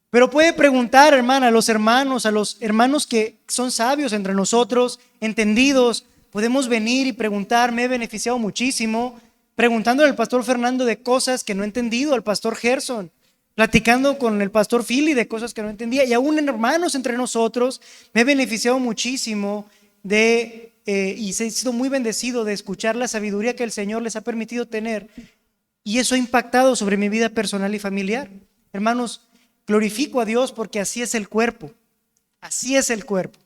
Pero puede preguntar, hermana, a los hermanos que son sabios entre nosotros, entendidos. Podemos venir y preguntar, me he beneficiado muchísimo, preguntándole al pastor Fernando de cosas que no he entendido, al pastor Gerson, platicando con el pastor Philly de cosas que no entendía. Y aún en hermanos entre nosotros, me he beneficiado muchísimo y he sido muy bendecido de escuchar la sabiduría que el Señor les ha permitido tener. Y eso ha impactado sobre mi vida personal y familiar. Hermanos, glorifico a Dios porque así es el cuerpo. Así es el cuerpo.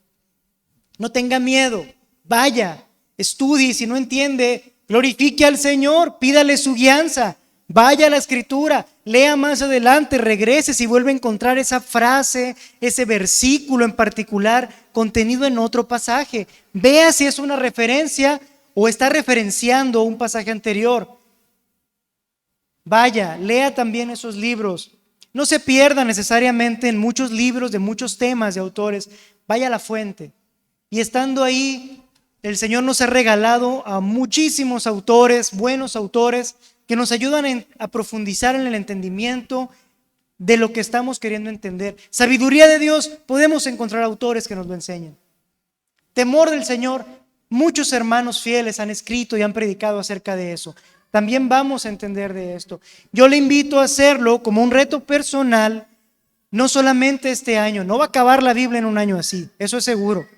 No tenga miedo. Vaya, estudie. Si no entiende, glorifique al Señor. Pídale su guianza. Vaya a la Escritura. Lea más adelante. Regrese si vuelve a encontrar esa frase, ese versículo en particular contenido en otro pasaje. Vea si es una referencia o está referenciando un pasaje anterior. Vaya, lea también esos libros. No se pierda necesariamente en muchos libros de muchos temas de autores. Vaya a la fuente. Y estando ahí, el Señor nos ha regalado a muchísimos autores, buenos autores, que nos ayudan a profundizar en el entendimiento de lo que estamos queriendo entender. Sabiduría de Dios, podemos encontrar autores que nos lo enseñen. Temor del Señor, muchos hermanos fieles han escrito y han predicado acerca de eso. También vamos a entender de esto. Yo le invito a hacerlo como un reto personal, no solamente este año. No va a acabar la Biblia en un año así, eso es seguro.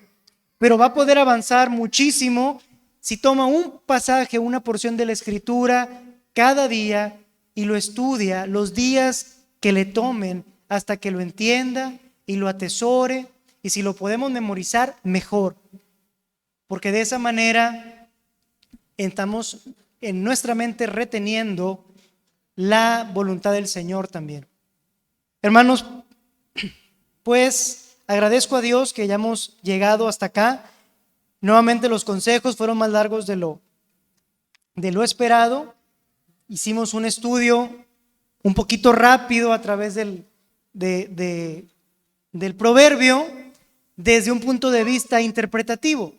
Pero va a poder avanzar muchísimo si toma un pasaje, una porción de la Escritura cada día y lo estudia los días que le tomen hasta que lo entienda y lo atesore. Y si lo podemos memorizar, mejor. Porque de esa manera estamos en nuestra mente reteniendo la voluntad del Señor también. Hermanos, pues agradezco a Dios que hayamos llegado hasta acá. Nuevamente los consejos fueron más largos de lo esperado. Hicimos un estudio un poquito rápido a través del proverbio desde un punto de vista interpretativo.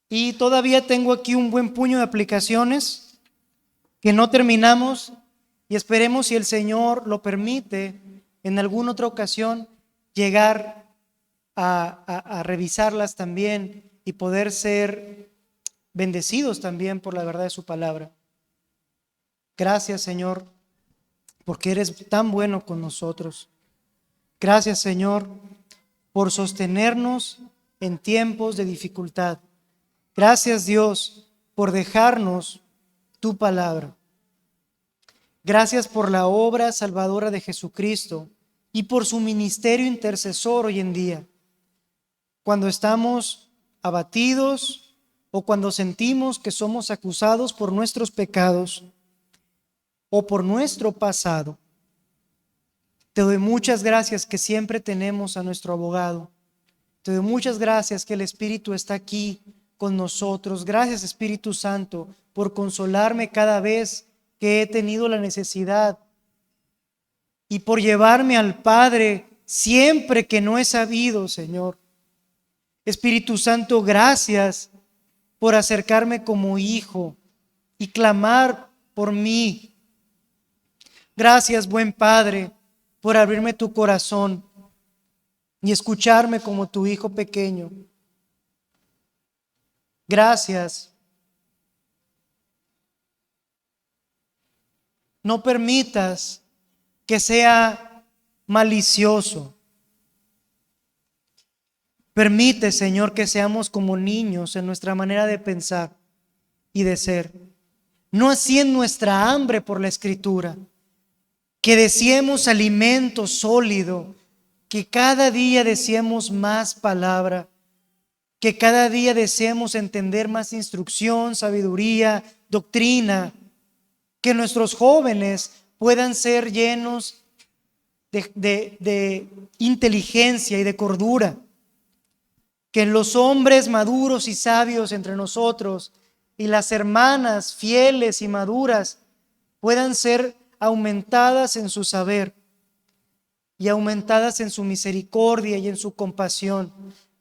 Y todavía tengo aquí un buen puño de aplicaciones que no terminamos y esperemos, si el Señor lo permite, en alguna otra ocasión llegar a revisarlas también y poder ser bendecidos también por la verdad de su palabra. Gracias, Señor, porque eres tan bueno con nosotros. Gracias, Señor, por sostenernos en tiempos de dificultad. Gracias, Dios, por dejarnos tu palabra. Gracias por la obra salvadora de Jesucristo y por su ministerio intercesor hoy en día. Cuando estamos abatidos o cuando sentimos que somos acusados por nuestros pecados o por nuestro pasado, te doy muchas gracias que siempre tenemos a nuestro abogado. Te doy muchas gracias que el Espíritu está aquí con nosotros. Gracias, Espíritu Santo, por consolarme cada vez que he tenido la necesidad y por llevarme al Padre siempre que no he sabido, Señor. Espíritu Santo, gracias por acercarme como hijo y clamar por mí. Gracias, buen Padre, por abrirme tu corazón y escucharme como tu hijo pequeño. Gracias no permitas que sea malicioso. Permite, Señor, que seamos como niños en nuestra manera de pensar y de ser. No así en nuestra hambre por la Escritura, que deseemos alimento sólido, que cada día deseemos más palabra, que cada día deseemos entender más instrucción, sabiduría, doctrina, que nuestros jóvenes puedan ser llenos de inteligencia y de cordura, que los hombres maduros y sabios entre nosotros y las hermanas fieles y maduras puedan ser aumentadas en su saber y aumentadas en su misericordia y en su compasión.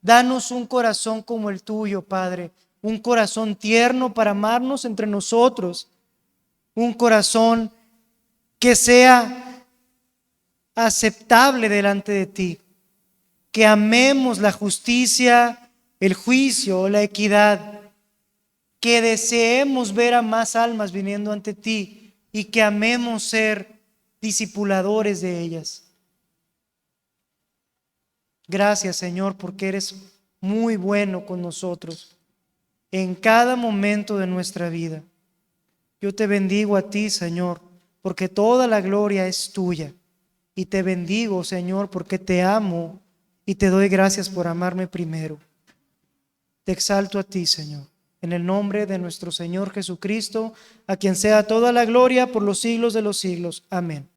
Danos un corazón como el tuyo, Padre, un corazón tierno para amarnos entre nosotros, un corazón que sea aceptable delante de ti, que amemos la justicia, el juicio, la equidad, que deseemos ver a más almas viniendo ante ti y que amemos ser discipuladores de ellas. Gracias, Señor, porque eres muy bueno con nosotros en cada momento de nuestra vida. Yo te bendigo a ti, Señor, porque toda la gloria es tuya. Y te bendigo, Señor, porque te amo y te doy gracias por amarme primero. Te exalto a ti, Señor, en el nombre de nuestro Señor Jesucristo, a quien sea toda la gloria por los siglos de los siglos. Amén.